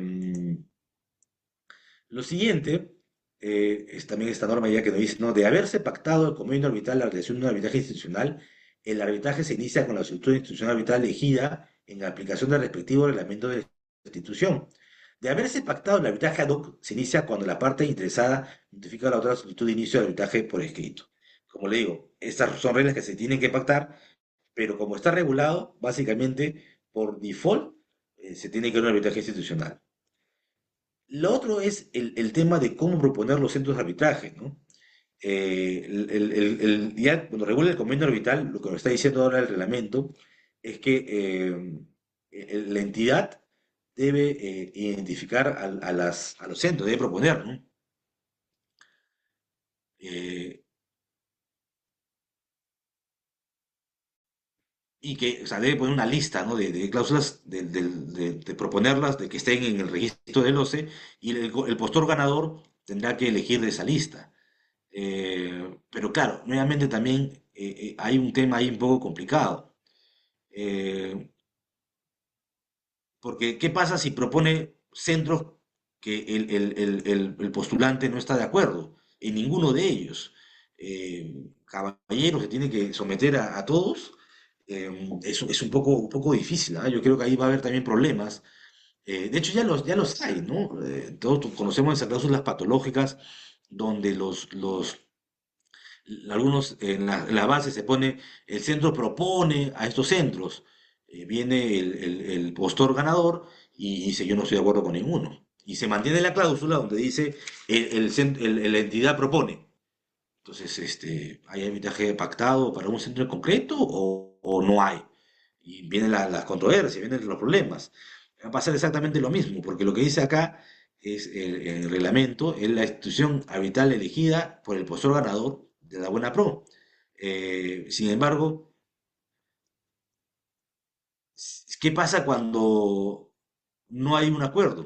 lo siguiente es también esta norma ya que nos dice, ¿no? De haberse pactado el convenio arbitral la realización de un arbitraje institucional, el arbitraje se inicia con la solicitud institucional arbitral elegida en aplicación del respectivo reglamento de la institución. De haberse pactado el arbitraje ad hoc, se inicia cuando la parte interesada notifica a la otra solicitud de inicio de arbitraje por escrito. Como le digo, estas son reglas que se tienen que pactar, pero como está regulado, básicamente, por default, se tiene que dar un arbitraje institucional. Lo otro es el tema de cómo proponer los centros de arbitraje, ¿no? Ya cuando regula el convenio arbitral, lo que nos está diciendo ahora el reglamento es que la entidad debe identificar a los centros, debe proponer, ¿no? Eh, y que, o sea, debe poner una lista, ¿no? De cláusulas, de proponerlas, de que estén en el registro del OCE, y el postor ganador tendrá que elegir de esa lista. Pero claro, nuevamente también hay un tema ahí un poco complicado. Eh, Porque, ¿qué pasa si propone centros que el postulante no está de acuerdo? En ninguno de ellos. Caballero se tiene que someter a todos. Es un poco difícil, ¿ah? Yo creo que ahí va a haber también problemas. De hecho, ya los hay, ¿no? Todos conocemos esas cláusulas patológicas donde algunos en la base se pone, el centro propone a estos centros, viene el postor ganador y dice yo no estoy de acuerdo con ninguno. Y se mantiene la cláusula donde dice la entidad propone. Entonces, ¿hay arbitraje pactado para un centro en concreto o no hay? Y vienen las controversias, vienen los problemas. Va a pasar exactamente lo mismo, porque lo que dice acá es el reglamento, es la institución arbitral elegida por el postor ganador de la buena pro. Sin embargo, ¿qué pasa cuando no hay un acuerdo?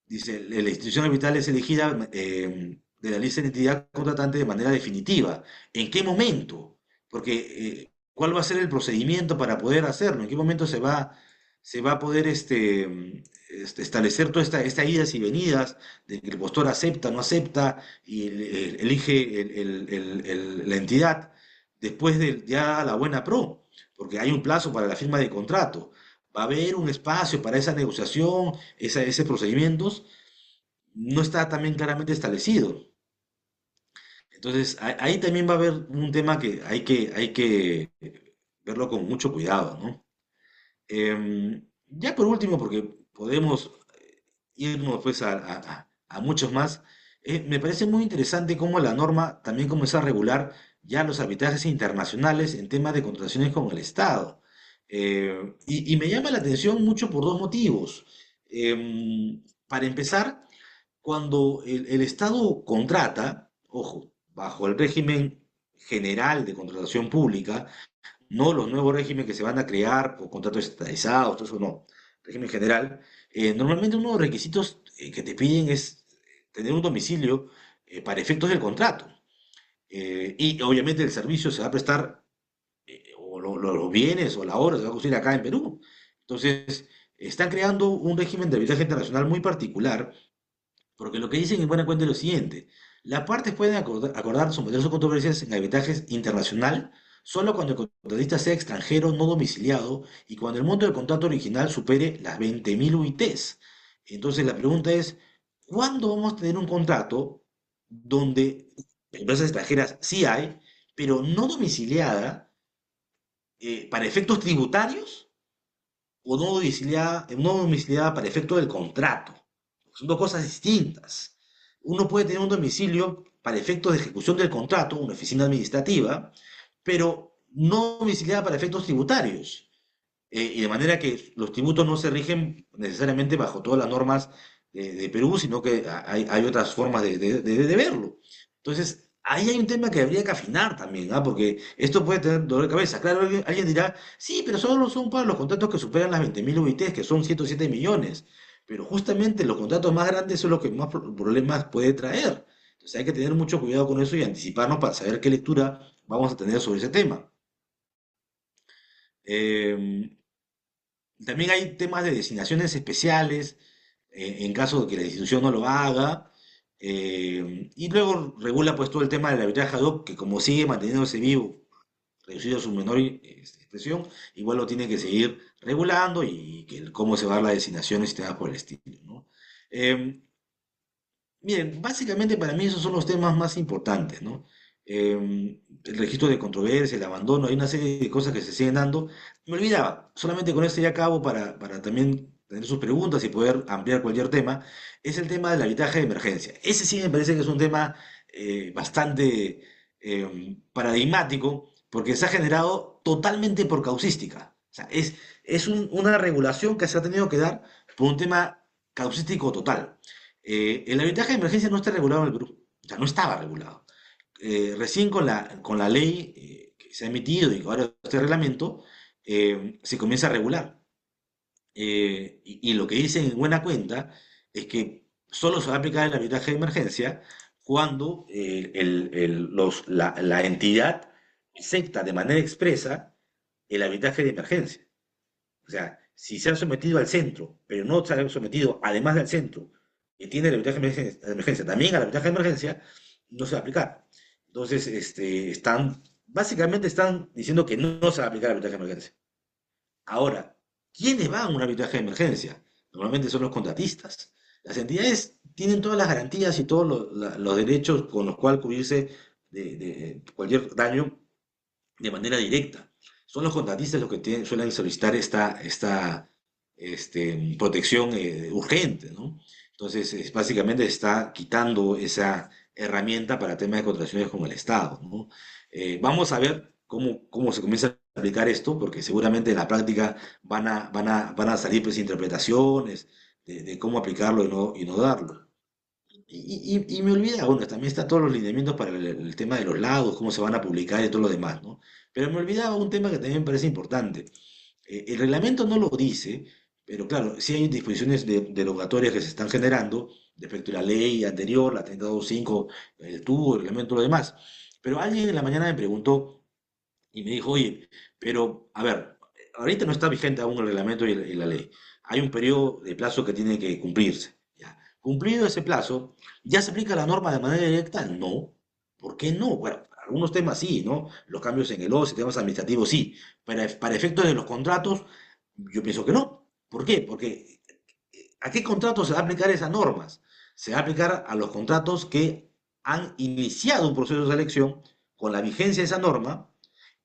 Dice, la institución arbitral es elegida de la lista de entidad contratante de manera definitiva. ¿En qué momento? Porque, ¿cuál va a ser el procedimiento para poder hacerlo? ¿En qué momento se va a poder establecer toda esta idas y venidas de que el postor acepta, no acepta y elige la entidad después de ya la buena pro? Porque hay un plazo para la firma de contrato. ¿Va a haber un espacio para esa negociación, ese procedimientos? No está también claramente establecido. Entonces, ahí también va a haber un tema que hay que verlo con mucho cuidado, ¿no? Ya por último, porque podemos irnos pues a muchos más, me parece muy interesante cómo la norma también comenzó a regular ya los arbitrajes internacionales en temas de contrataciones con el Estado. Y me llama la atención mucho por dos motivos. Para empezar, cuando el Estado contrata, ojo, bajo el régimen general de contratación pública, no los nuevos regímenes que se van a crear por contratos estandarizados, todo eso no, régimen general, normalmente uno de los requisitos que te piden es tener un domicilio para efectos del contrato. Y obviamente el servicio se va a prestar, o los bienes o la obra se va a construir acá en Perú. Entonces, están creando un régimen de arbitraje internacional muy particular, porque lo que dicen en buena cuenta es lo siguiente: las partes pueden acordar someter sus controversias en arbitraje internacional solo cuando el contratista sea extranjero no domiciliado y cuando el monto del contrato original supere las 20.000 UITs. Entonces, la pregunta es, ¿cuándo vamos a tener un contrato donde empresas extranjeras sí hay, pero no domiciliada, para efectos tributarios, o no domiciliada para efecto del contrato? Son dos cosas distintas. Uno puede tener un domicilio para efectos de ejecución del contrato, una oficina administrativa, pero no domiciliada para efectos tributarios. Y de manera que los tributos no se rigen necesariamente bajo todas las normas de Perú, sino que hay otras formas de verlo. Entonces, ahí hay un tema que habría que afinar también, ¿ah? Porque esto puede tener dolor de cabeza. Claro, alguien dirá, sí, pero solo son para los contratos que superan las 20.000 UITs, que son 107 millones. Pero justamente los contratos más grandes son los que más problemas puede traer. Entonces hay que tener mucho cuidado con eso y anticiparnos para saber qué lectura vamos a tener sobre ese tema. Em, También hay temas de designaciones especiales, en caso de que la institución no lo haga. Y luego regula pues todo el tema del arbitraje ad hoc, que como sigue manteniéndose vivo, reducido a su menor expresión, igual lo tiene que seguir regulando, y que cómo se va a dar la designación y temas por el estilo, ¿no? Eh, Miren, básicamente para mí esos son los temas más importantes, ¿no? El registro de controversia, el abandono, hay una serie de cosas que se siguen dando. Me olvidaba, solamente con esto ya acabo para también tener sus preguntas y poder ampliar cualquier tema, es el tema del arbitraje de emergencia. Ese sí me parece que es un tema bastante paradigmático, porque se ha generado totalmente por causística. O sea, es una regulación que se ha tenido que dar por un tema causístico total. El arbitraje de emergencia no está regulado en el Perú, o sea, no estaba regulado. Recién con la ley que se ha emitido y ahora este reglamento, se comienza a regular. Y lo que dicen en buena cuenta es que solo se va a aplicar el arbitraje de emergencia cuando la entidad acepta de manera expresa el arbitraje de emergencia. O sea, si se ha sometido al centro, pero no se ha sometido, además del centro, que tiene el arbitraje de emergencia, también al arbitraje de emergencia, no se va a aplicar. Entonces, básicamente están diciendo que no se va a aplicar el arbitraje de emergencia. Ahora, ¿quiénes van a un arbitraje de emergencia? Normalmente son los contratistas. Las entidades tienen todas las garantías y todos los derechos con los cuales cubrirse de cualquier daño de manera directa. Son los contratistas los que suelen solicitar esta protección urgente, ¿no? Entonces, básicamente está quitando esa herramienta para temas de contrataciones con el Estado, ¿no? Vamos a ver cómo se comienza a aplicar esto, porque seguramente en la práctica van a salir pues interpretaciones de cómo aplicarlo y no darlo. Y me olvidaba, bueno, también está todos los lineamientos para el tema de los lagos, cómo se van a publicar y todo lo demás, ¿no? Pero me olvidaba un tema que también me parece importante. El reglamento no lo dice, pero claro, sí hay disposiciones derogatorias que se están generando respecto a la ley anterior, la 32.5, el tubo, el reglamento, lo demás. Pero alguien en la mañana me preguntó y me dijo, oye, pero a ver, ahorita no está vigente aún el reglamento y la ley. Hay un periodo de plazo que tiene que cumplirse. ¿Ya? Cumplido ese plazo, ¿ya se aplica la norma de manera directa? No. ¿Por qué no? Bueno, algunos temas sí, ¿no? Los cambios en el OCE, temas administrativos sí. Para efectos de los contratos, yo pienso que no. ¿Por qué? Porque ¿a qué contratos se va a aplicar esas normas? Se va a aplicar a los contratos que han iniciado un proceso de selección con la vigencia de esa norma.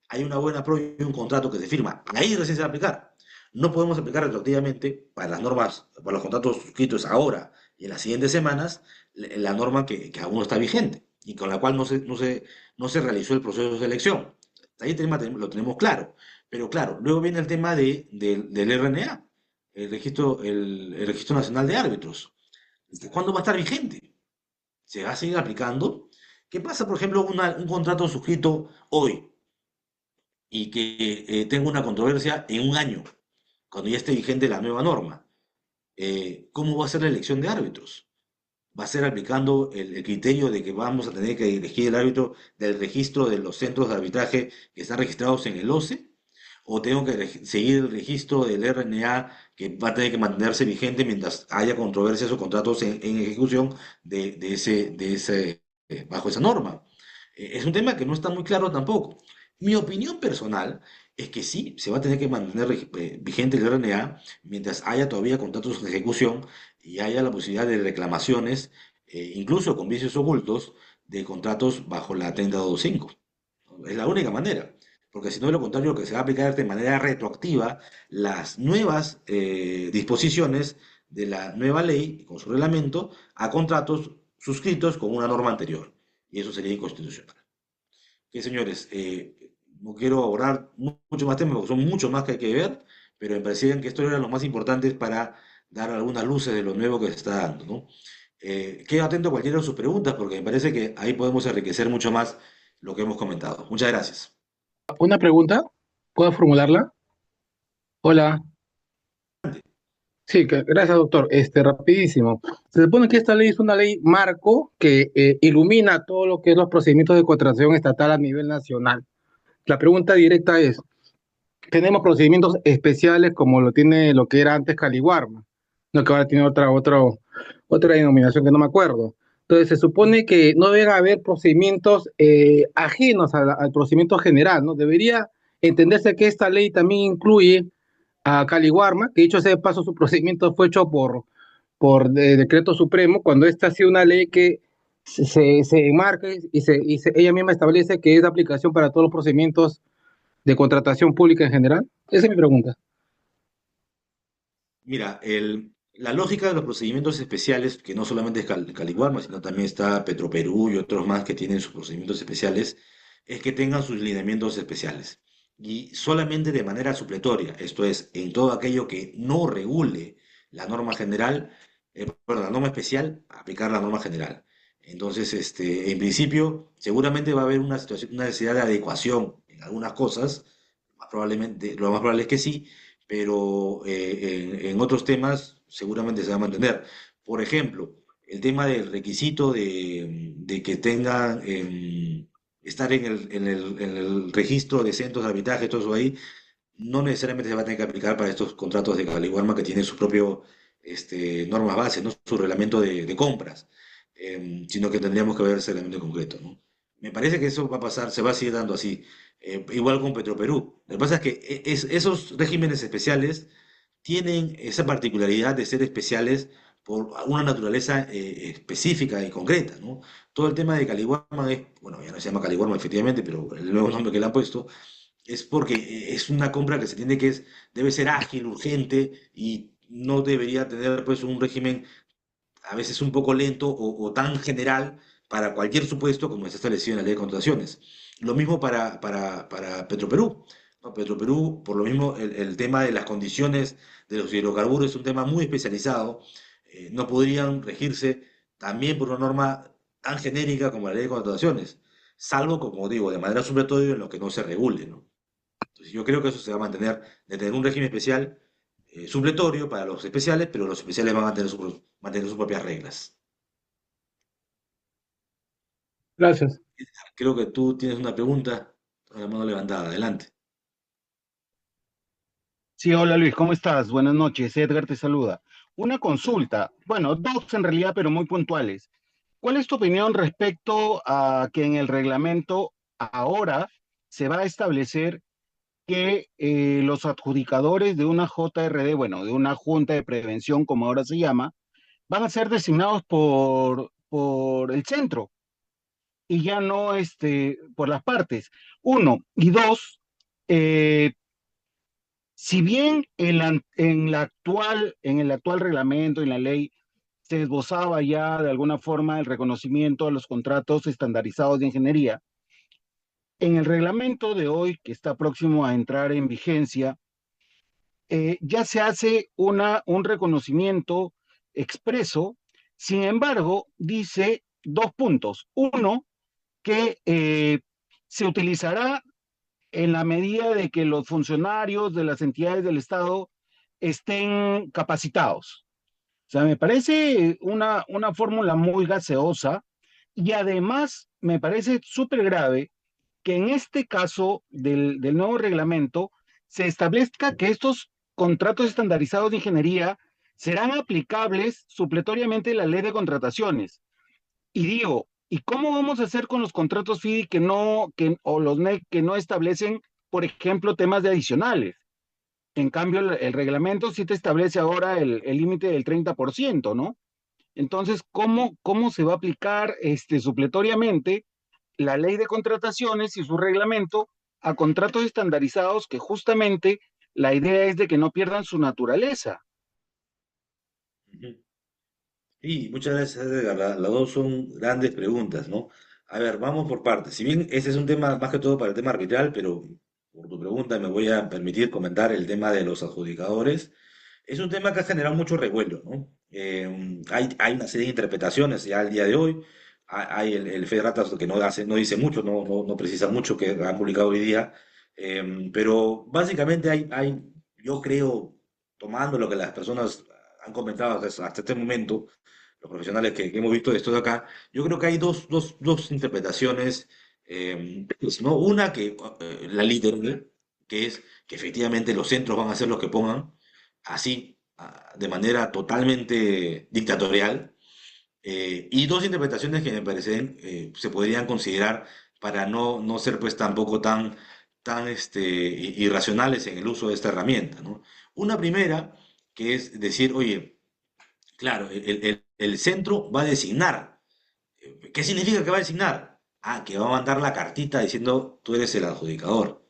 Hay una buena prueba y un contrato que se firma, ahí recién se va a aplicar. No podemos aplicar retroactivamente para las normas, para los contratos suscritos ahora y en las siguientes semanas, la norma que aún no está vigente y con la cual no se realizó el proceso de selección. Ahí lo tenemos claro. Pero claro, luego viene el tema del RNA, el Registro Nacional de Árbitros. ¿Cuándo va a estar vigente? ¿Se va a seguir aplicando? ¿Qué pasa, por ejemplo, un contrato suscrito hoy y que tenga una controversia en un año, cuando ya esté vigente la nueva norma? ¿Cómo va a ser la elección de árbitros? ¿Va a ser aplicando el criterio de que vamos a tener que elegir el árbitro del registro de los centros de arbitraje que están registrados en el OCE? o tengo que seguir el registro del RNA que va a tener que mantenerse vigente mientras haya controversias o contratos en ejecución bajo esa norma. Es un tema que no está muy claro tampoco. Mi opinión personal es que sí, se va a tener que mantener vigente el RNA mientras haya todavía contratos en ejecución y haya la posibilidad de reclamaciones, incluso con vicios ocultos, de contratos bajo la 3025. Es la única manera, porque si no, de lo contrario, que se va a aplicar de manera retroactiva las nuevas disposiciones de la nueva ley con su reglamento a contratos suscritos con una norma anterior. Y eso sería inconstitucional. Que señores, no quiero abordar mucho más temas porque son mucho más que hay que ver, pero me parecían que estos eran los más importantes para dar algunas luces de lo nuevo que se está dando, ¿no? Quedo atento a cualquiera de sus preguntas porque me parece que ahí podemos enriquecer mucho más lo que hemos comentado. Muchas gracias. Una pregunta, ¿puedo formularla? Hola. Sí, gracias, doctor. Rapidísimo. Se supone que esta ley es una ley marco que ilumina todo lo que es los procedimientos de contratación estatal a nivel nacional. La pregunta directa es, tenemos procedimientos especiales como lo tiene lo que era antes Caliwarma, no que ahora tiene otra denominación que no me acuerdo. Entonces, se supone que no debe haber procedimientos ajenos al procedimiento general, ¿no? Debería entenderse que esta ley también incluye a Caliwarma, que dicho sea de paso, su procedimiento fue hecho por decreto supremo, cuando esta ha sido una ley que se enmarca ella misma establece que es de aplicación para todos los procedimientos de contratación pública en general. Esa es mi pregunta. Mira, la lógica de los procedimientos especiales, que no solamente es Caliwarma, sino también está Petroperú y otros más que tienen sus procedimientos especiales, es que tengan sus lineamientos especiales. Y solamente de manera supletoria, esto es, en todo aquello que no regule la norma general, perdón, la norma especial, aplicar la norma general. Entonces, en principio, seguramente va a haber una situación, una necesidad de adecuación en algunas cosas, probablemente, lo más probable es que sí, pero en otros temas seguramente se va a mantener. Por ejemplo, el tema del requisito de que tengan, estar en el registro de centros de arbitraje, todo eso ahí, no necesariamente se va a tener que aplicar para estos contratos de Caliwarma que tienen su propio normas base, ¿no? Su reglamento de compras, sino que tendríamos que ver ese reglamento en concreto, ¿no? Me parece que eso va a pasar, se va a seguir dando así, igual con Petroperú. Lo que pasa es que esos regímenes especiales tienen esa particularidad de ser especiales por una naturaleza específica y concreta, ¿no? Todo el tema de Caliwarma es, bueno, ya no se llama Caliwarma efectivamente, pero el nuevo nombre que le han puesto es porque es una compra que se entiende que debe ser ágil, urgente y no debería tener pues un régimen a veces un poco lento o tan general para cualquier supuesto como está establecido en la ley de contrataciones. Lo mismo para Petroperú, ¿no? Petroperú, por lo mismo, el tema de las condiciones de los hidrocarburos es un tema muy especializado. No podrían regirse también por una norma tan genérica como la ley de contrataciones, salvo, como digo, de manera supletoria en lo que no se regule, ¿no? Entonces, yo creo que eso se va a mantener, de tener un régimen especial supletorio para los especiales, pero los especiales van a mantener sus propias reglas. Gracias. Creo que tú tienes una pregunta con la mano levantada. Adelante. Sí, hola Luis, ¿cómo estás? Buenas noches, Edgar te saluda. Una consulta, bueno, dos en realidad, pero muy puntuales. ¿Cuál es tu opinión respecto a que en el reglamento ahora se va a establecer que los adjudicadores de una JRD, bueno, de una Junta de Prevención, como ahora se llama, van a ser designados por el centro y ya no por las partes? Uno, y dos, eh, si bien en el actual reglamento, en la ley, se esbozaba ya de alguna forma el reconocimiento a los contratos estandarizados de ingeniería, en el reglamento de hoy, que está próximo a entrar en vigencia, ya se hace un reconocimiento expreso. Sin embargo, dice dos puntos. Uno, que se utilizará en la medida de que los funcionarios de las entidades del Estado estén capacitados. O sea, me parece una fórmula muy gaseosa y además me parece súper grave que en este caso del nuevo reglamento se establezca que estos contratos estandarizados de ingeniería serán aplicables supletoriamente a la ley de contrataciones. Y digo, ¿y cómo vamos a hacer con los contratos FIDI o los NEC que no establecen, por ejemplo, temas de adicionales? En cambio, el reglamento sí te establece ahora el límite del 30%, ¿no? Entonces, ¿cómo se va a aplicar supletoriamente la ley de contrataciones y su reglamento a contratos estandarizados que justamente la idea es de que no pierdan su naturaleza? Ujú. Sí, muchas gracias, Edgar. Las dos son grandes preguntas, ¿no? A ver, vamos por partes. Si bien ese es un tema más que todo para el tema arbitral, pero por tu pregunta me voy a permitir comentar el tema de los adjudicadores. Es un tema que ha generado mucho revuelo, ¿no? Hay una serie de interpretaciones ya al día de hoy. Hay el FEDRATAS que no dice mucho, no precisa mucho que han publicado hoy día. Pero básicamente yo creo, tomando lo que las personas han comentado hasta este momento, los profesionales que hemos visto esto de acá, yo creo que hay dos interpretaciones, ¿no? Una que la literal, que es que efectivamente los centros van a ser los que pongan, así, de manera totalmente dictatorial, y dos interpretaciones que me parecen se podrían considerar para no ser pues tampoco tan irracionales en el uso de esta herramienta, ¿no? Una primera, que es decir, oye, claro, el centro va a designar. ¿Qué significa que va a designar? Ah, que va a mandar la cartita diciendo tú eres el adjudicador.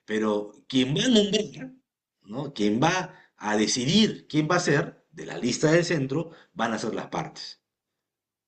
Pero quien va a nombrar, ¿no? Quien va a decidir quién va a ser de la lista del centro, van a ser las partes,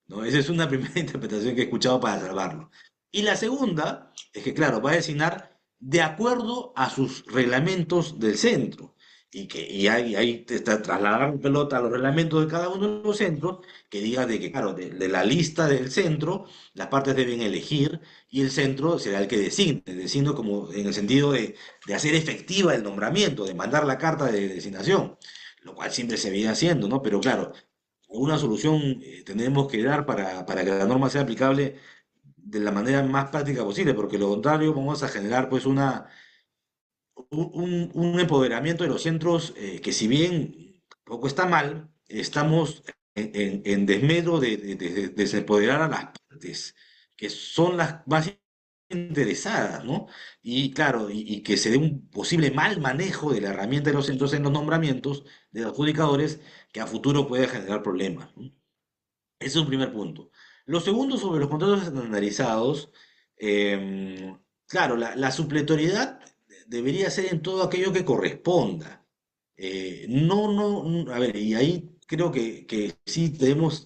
¿no? Esa es una primera interpretación que he escuchado para salvarlo. Y la segunda es que, claro, va a designar de acuerdo a sus reglamentos del centro. Y ahí te está trasladando pelota a los reglamentos de cada uno de los centros, que diga de que, claro, de la lista del centro, las partes deben elegir y el centro será el que designe. Designe como en el sentido de hacer efectiva el nombramiento, de mandar la carta de designación, lo cual siempre se viene haciendo, ¿no? Pero claro, una solución tendremos que dar para que la norma sea aplicable de la manera más práctica posible, porque lo contrario vamos a generar pues un empoderamiento de los centros que si bien poco está mal, estamos en desmedro de desempoderar a las partes, que son las más interesadas, ¿no? Y claro, y que se dé un posible mal manejo de la herramienta de los centros en los nombramientos de los adjudicadores que a futuro puede generar problemas, ¿no? Ese es un primer punto. Lo segundo, sobre los contratos estandarizados, claro, la supletoriedad debería ser en todo aquello que corresponda. A ver, y ahí creo que sí debemos,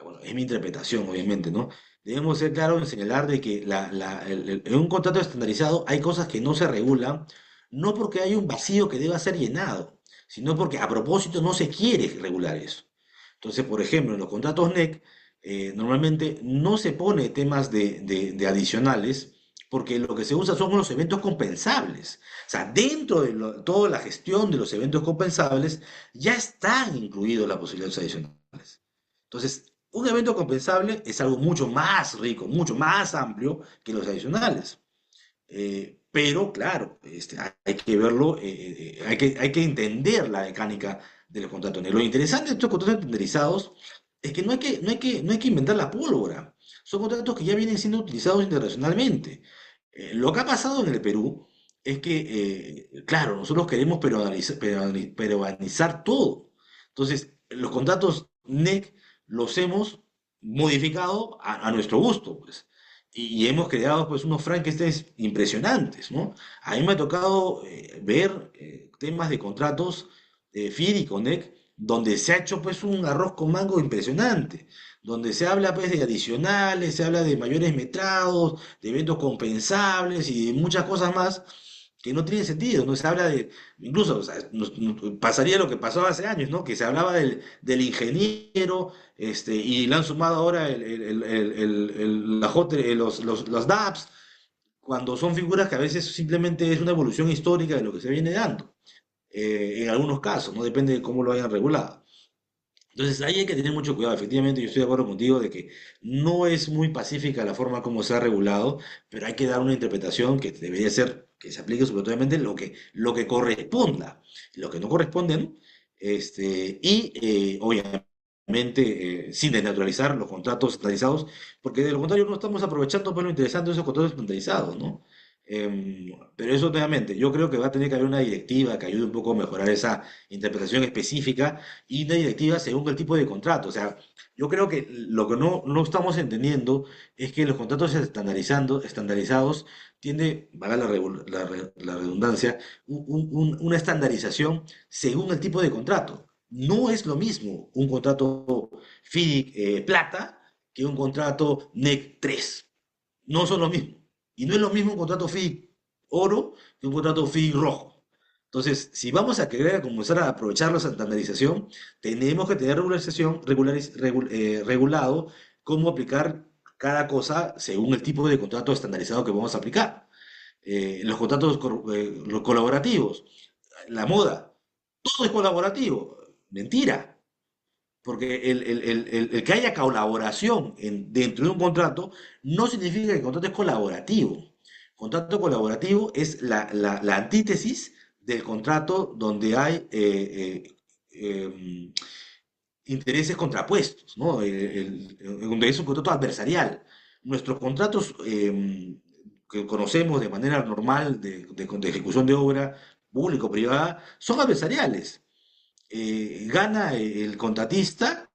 bueno, es mi interpretación, obviamente, ¿no? Debemos ser claros en señalar de que en un contrato estandarizado hay cosas que no se regulan, no porque hay un vacío que deba ser llenado, sino porque a propósito no se quiere regular eso. Entonces, por ejemplo, en los contratos NEC normalmente no se pone temas de adicionales porque lo que se usa son los eventos compensables. O sea, dentro de toda la gestión de los eventos compensables ya están incluidos las posibilidades adicionales. Entonces, un evento compensable es algo mucho más rico, mucho más amplio que los adicionales. Pero claro, hay que verlo, hay que entender la mecánica de los contratos. Lo interesante de estos contratos estandarizados es que no hay que inventar la pólvora. Son contratos que ya vienen siendo utilizados internacionalmente. Lo que ha pasado en el Perú es que, claro, nosotros queremos peruanizar todo. Entonces, los contratos NEC los hemos modificado a nuestro gusto, pues y hemos creado pues unos Frankensteins impresionantes, ¿no? A mí me ha tocado ver temas de contratos FID y CONEC donde se ha hecho pues un arroz con mango impresionante, donde se habla pues de adicionales, se habla de mayores metrados, de eventos compensables y de muchas cosas más que no tienen sentido, ¿no? Se habla incluso, o sea, pasaría lo que pasó hace años, ¿no? Que se hablaba del ingeniero, y le han sumado ahora la los DApps, cuando son figuras que a veces simplemente es una evolución histórica de lo que se viene dando, en algunos casos, ¿no? Depende de cómo lo hayan regulado. Entonces ahí hay que tener mucho cuidado. Efectivamente, yo estoy de acuerdo contigo de que no es muy pacífica la forma como se ha regulado, pero hay que dar una interpretación que debería ser que se aplique obligatoriamente lo que corresponda, lo que no corresponde, ¿no? Obviamente sin desnaturalizar los contratos estandarizados, porque de lo contrario no estamos aprovechando pues, lo interesante de esos contratos estandarizados, ¿no? Pero eso nuevamente, yo creo que va a tener que haber una directiva que ayude un poco a mejorar esa interpretación específica y una directiva según el tipo de contrato. O sea, yo creo que lo que no estamos entendiendo es que los contratos estandarizados tiende, valga la redundancia, una estandarización según el tipo de contrato. No es lo mismo un contrato FIDIC plata que un contrato NEC 3. No son lo mismo. Y no es lo mismo un contrato FIDIC oro que un contrato FIDIC rojo. Entonces, si vamos a querer comenzar a aprovechar la estandarización, tenemos que tener regulado cómo aplicar cada cosa según el tipo de contrato estandarizado que vamos a aplicar. Los contratos los colaborativos, la moda, todo es colaborativo. Mentira. Porque el que haya colaboración dentro de un contrato no significa que el contrato es colaborativo. Contrato colaborativo es la antítesis del contrato donde hay intereses contrapuestos, ¿no? Donde es un contrato adversarial. Nuestros contratos que conocemos de manera normal de ejecución de obra público-privada son adversariales. Gana el contratista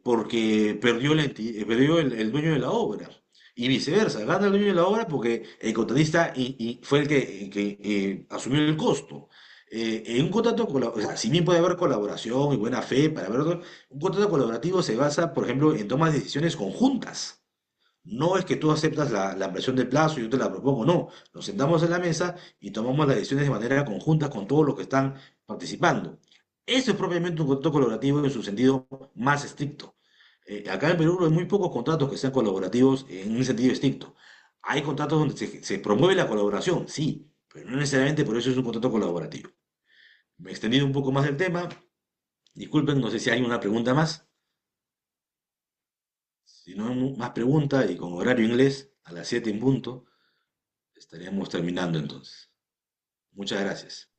porque perdió el dueño de la obra. Y viceversa, gana el dueño de la obra porque el contratista y fue el que asumió el costo. En un contrato, o sea, si bien puede haber colaboración y buena fe, un contrato colaborativo se basa, por ejemplo, en tomas de decisiones conjuntas. No es que tú aceptas la ampliación del plazo y yo te la propongo, no. Nos sentamos en la mesa y tomamos las decisiones de manera conjunta con todos los que están participando. Eso es propiamente un contrato colaborativo en su sentido más estricto. Acá en Perú hay muy pocos contratos que sean colaborativos en un sentido estricto. Hay contratos donde se promueve la colaboración, sí, pero no necesariamente por eso es un contrato colaborativo. Me he extendido un poco más del tema. Disculpen, no sé si hay una pregunta más. Si no hay más preguntas y con horario inglés a las 7 en punto, estaríamos terminando entonces. Muchas gracias.